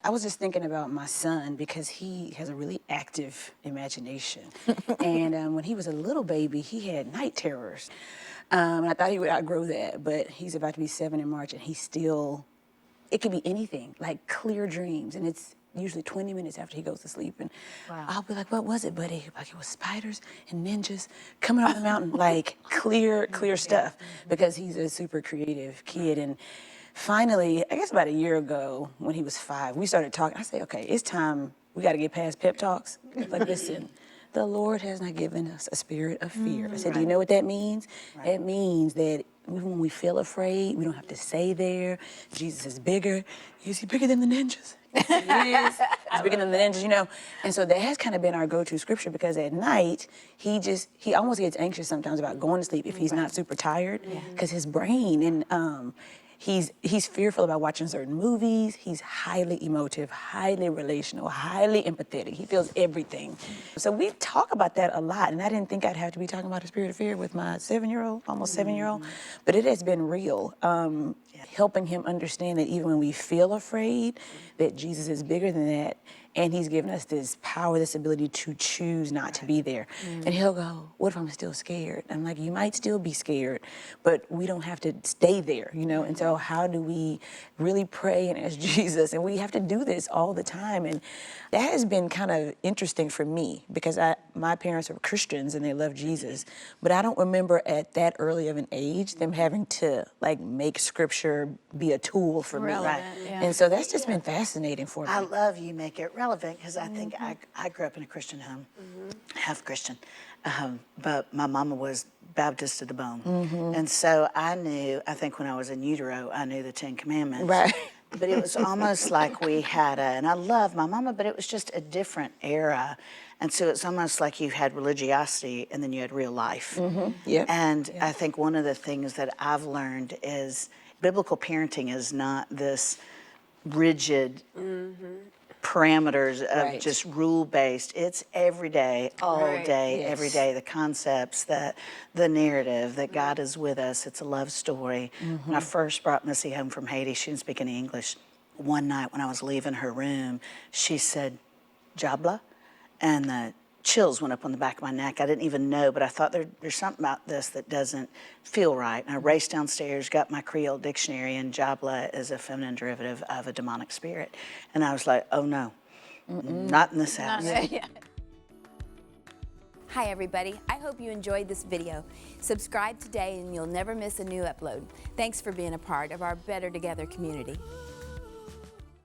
I was just thinking about my son because he has a really active imagination. And when he was a little baby, he had night terrors. I thought he would outgrow that, but he's about to be 7 in March, and he's still, it could be anything, like clear dreams. And it's usually 20 minutes after he goes to sleep. And I'll be like, what was it, buddy? Like, it was spiders and ninjas coming off the mountain, like clear stuff, because he's a super creative kid. And finally, I guess about a year ago, when he was 5, we started talking. I said, okay, it's time. We got to get past pep talks. Like, listen, the Lord has not given us a spirit of fear. I said, do you know what that means? It means that even when we feel afraid, we don't have to stay there. Jesus is bigger. Is he bigger than the ninjas? Yes, he is. He's bigger than the ninjas, you know. And so that has kind of been our go-to scripture, because at night, he almost gets anxious sometimes about going to sleep if he's not super tired, because his brain, and he's fearful about watching certain movies. He's highly emotive, highly relational, highly empathetic. He feels everything. So we talk about that a lot, and I didn't think I'd have to be talking about the spirit of fear with my 7-year-old, almost 7-year-old, but it has been real. Helping him understand that even when we feel afraid, that Jesus is bigger than that, and he's given us this power, this ability to choose not to be there. And he'll go, what if I'm still scared? I'm like, you might still be scared, but we don't have to stay there, you know? And so how do we really pray and ask Jesus? And we have to do this all the time. And that has been kind of interesting for me, because my parents are Christians and they love Jesus, but I don't remember at that early of an age them having to like make scripture be a tool for me. And so that's just been fascinating for me. I love you make it relevant, because I think I grew up in a Christian home, half Christian, but my mama was Baptist to the bone. And so I think when I was in utero, I knew the 10 Commandments. Right. But it was almost like we had and I love my mama, but it was just a different era. And so it's almost like you had religiosity and then you had real life. And I think one of the things that I've learned is biblical parenting is not this rigid parameters of just rule-based. It's every day, all day, every day. The concepts, the narrative, that God is with us. It's a love story. When I first brought Missy home from Haiti, she didn't speak any English. One night when I was leaving her room, she said, Jabla, and the chills went up on the back of my neck. I didn't even know, but I thought there's something about this that doesn't feel right. And I raced downstairs, got my Creole dictionary, and Jabla is a feminine derivative of a demonic spirit. And I was like, oh no, not in this house. Hi everybody, I hope you enjoyed this video. Subscribe today and you'll never miss a new upload. Thanks for being a part of our Better Together community.